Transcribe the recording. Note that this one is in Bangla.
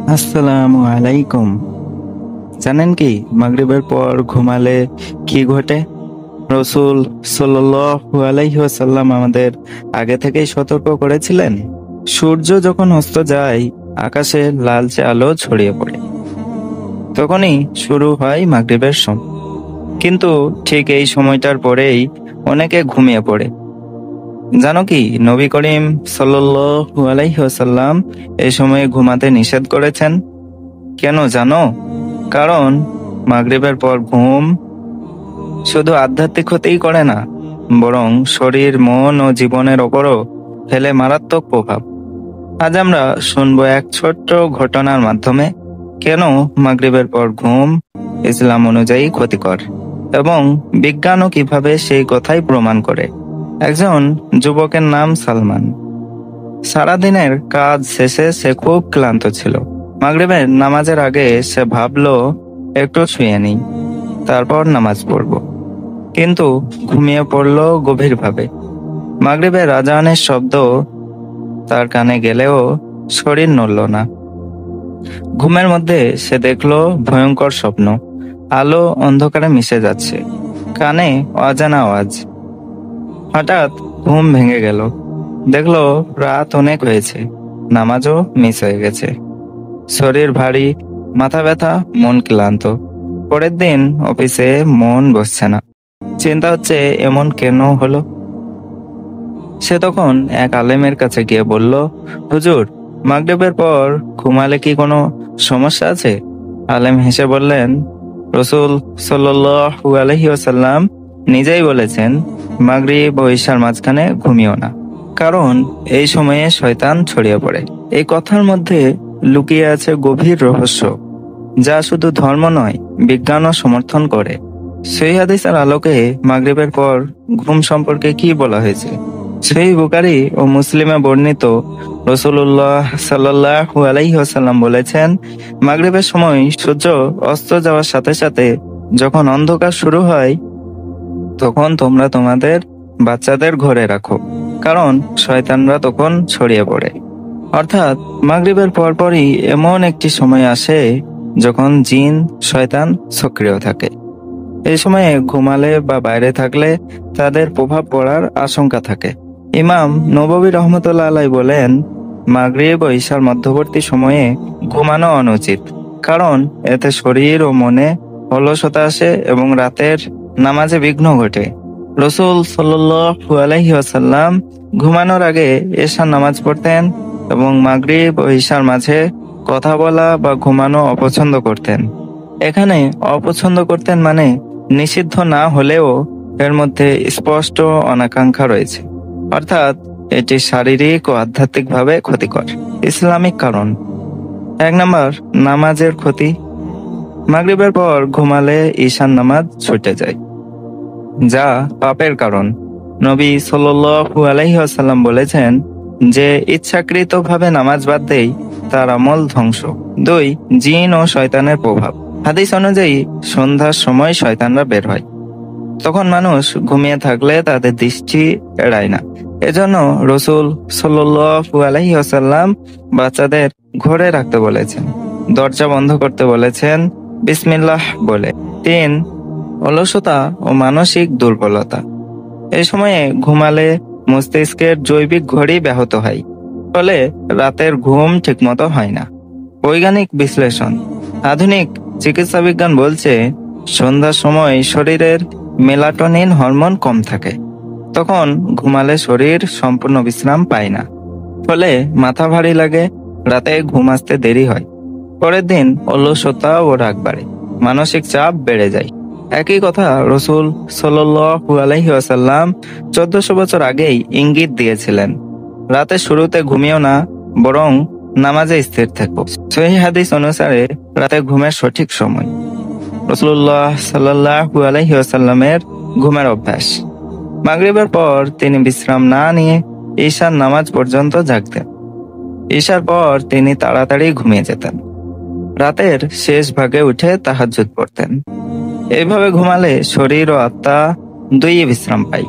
আসসালামু আলাইকুম। জানেন কি মাগরিবের পর ঘুমালে কি ঘটে? রসূল সাল্লাল্লাহু আলাইহি ওয়াসাল্লাম আমাদের আগে থেকেই সতর্ক করেছিলেন। সূর্য যখন অস্ত যায়, আকাশে লালচে আলো ছড়িয়ে পড়ে, তখনই শুরু হয় মাগরিবের সময়। কিন্তু ঠিক এই সময়টার পরেই অনেকে ঘুমিয়ে পড়ে। জানো কি, নবী করিম সাল্লাল্লাহু আলাইহি ওয়াসাল্লাম এই সময়ে ঘুমাতে নিষেধ করেছেন। কেন জানো? কারণ মাগরিবের পর ঘুম শুধু আধ্যাত্মিক ক্ষতিই করে না, বরং শরীর, মন ও জীবনের ওপরও ফেলে মারাত্মক প্রভাব। আজ আমরা শুনবো এক ছোট্ট ঘটনার মাধ্যমে কেন মাগরিবের পর ঘুম ইসলাম অনুযায়ী ক্ষতিকর, এবং বিজ্ঞানও কিভাবে সেই কথাই প্রমাণ করে। একজন যুবকের নাম সালমান। সারাদিনের কাজ শেষে সে খুব ক্লান্ত ছিল। মাগরিবের নামাজের আগে সে ভাবলো একটু শুয়ে নেই, তারপর নামাজ পড়ব। কিন্তু ঘুমিয়ে পড়ল গভীরভাবে। মাগরিবের আজানের শব্দ তার কানে গেলেও শরীর নড়ল না। ঘুমের মধ্যে সে দেখলো ভয়ঙ্কর স্বপ্ন। আলো অন্ধকারে মিশে যাচ্ছে, কানে অজানা আওয়াজ। হঠাৎ ঘুম ভেঙে গেল। দেখলো রাত অনেক হয়েছে, নামাজও মিস হয়ে গেছে। শরীর ভারী, মাথা ব্যথা, মন ক্লান্ত। পরের দিন অফিসে মন বসছে না। চিন্তা হচ্ছে এমন কেন হলো। সে তখন এক আলেমের কাছে গিয়ে বলল, হুজুর, মাগরিবের পর ঘুমালে কি কোনো সমস্যা আছে? আলেম হেসে বললেন, রসূল সাল্লাল্লাহু আলাইহি ওয়াসাল্লাম নিজেই বলেছেন, মাগরিব ও ইশার মাঝখানে ঘুমিও না, কারণ এই সময়ে শয়তান ছড়িয়ে পড়ে। এই কথার মধ্যে লুকিয়ে আছে গভীর রহস্য, যা শুধু ধর্ম নয়, বিজ্ঞানও সমর্থন করে। সেই হাদিসের আলোকে মাগরিবের পর ঘুম সম্পর্কে কি বলা হয়েছে? সহিহ বুখারী ও মুসলিমে বর্ণিত, রাসূলুল্লাহ সাল্লাল্লাহু আলাইহি ওয়াসাল্লাম বলেছেন, মাগরিবের সময় সূর্য অস্ত যাওয়ার সাথে সাথে যখন অন্ধকার শুরু হয়, তখন তোমরা তোমাদের বাচ্চাদের ঘরে রাখো, কারণ শয়তানরা তখন ছড়িয়ে পড়ে। অর্থাৎ মাগরিবের পরপরই এমন একটি সময় আসে যখন জিন, শয়তান সক্রিয় থাকে। এই সময়ে ঘুমালে বা বাইরে থাকলে তাদের প্রভাব পড়ার আশঙ্কা থাকে। ইমাম নববী রহমতুল্লাহ আলাই বলেন, মাগরিব ও ইশার মধ্যবর্তী সময়ে ঘুমানো অনুচিত, কারণ এতে শরীর ও মনে অলসতা আসে এবং রাতের নামাজে বিঘ্ন ঘটে। রসূল সাল্লাল্লাহু আলাইহি ওয়াসাল্লাম ঘুমানোর আগে এশার নামাজ পড়তেন এবং মাগরিব ও ইশার মাঝে কথা বলা বা ঘুমানো অপছন্দ করতেন। এখানে অপছন্দ করতেন মানে নিষিদ্ধ না হলেও এর মধ্যে স্পষ্ট অনাকাঙ্ক্ষা রয়েছে, অর্থাৎ এটি শারীরিক ও আধ্যাত্মিকভাবে ক্ষতিকর। ইসলামিক কারণ: 1 নম্বর, নামাজের ক্ষতি। মাগরিবের পর ঘুমালে ঈশার নামাজ ছুটে যায়, যা পাপের কারণ। নবী সাল্লাল্লাহু আলাইহি ওয়াসাল্লাম বলেছেন, যে ইচ্ছাকৃতভাবে নামাজ বাদ দেয় তার আমল ধ্বংস। 2, জিন ও শয়তানের প্রভাব। হাদিস অনুযায়ী সন্ধ্যার সময় শয়তানরা বের হয়। তখন মানুষ ঘুমিয়ে থাকলে তাদের দৃষ্টি এড়ায় না। এজন্য রসূল সাল্লাল্লাহু আলাইহি ওয়াসাল্লাম বাচ্চাদের ঘরে রাখতে বলেছেন, দরজা বন্ধ করতে বলেছেন বিসমিল্লাহ বলে। 3, অলসতা ও মানসিক দুর্বলতা। এই সময়ে ঘুমালে মস্তিষ্কের জৈবিক ঘড়ি ব্যাহত হয়, ফলে রাতের ঘুম ঠিকমতো হয় না। বৈজ্ঞানিক বিশ্লেষণ: আধুনিক চিকিৎসা বিজ্ঞান বলছে, সন্ধ্যার সময় শরীরের মেলাটোনিন হরমোন কম থাকে। তখন ঘুমালে শরীর সম্পূর্ণ বিশ্রাম পায় না, ফলে মাথা ভারী লাগে, রাতে ঘুম আসতে দেরি হয়। পরের দিন অলসতা ও রাগ বাড়ে, মানসিক চাপ বেড়ে যায়। একই কথা রসূল সাল্লাল্লাহু আলাইহি ওয়াসাল্লাম 1400 বছর আগেই ইঙ্গিত দিয়েছিলেন, রাতের শুরুতে ঘুমিও না, বরং নামাজে স্থির থেকো। সহিহ হাদিস অনুসারে রাতে ঘুমের সঠিক সময়: রাসূলুল্লাহ সাল্লাল্লাহু আলাইহি ওয়াসাল্লামের ঘুমের অভ্যাস: মাগরিবের পর তিনি বিশ্রাম না নিয়ে ঈশার নামাজ পর্যন্ত জাগতেন। ঈশার পর তিনি তাড়াতাড়ি ঘুমিয়ে যেতেন। রাতের শেষ ভাগে উঠে তাহাজ্জুদ পড়তেন। এইভাবে ঘুমালে শরীর ও আত্মা দুইই বিশ্রাম পায়।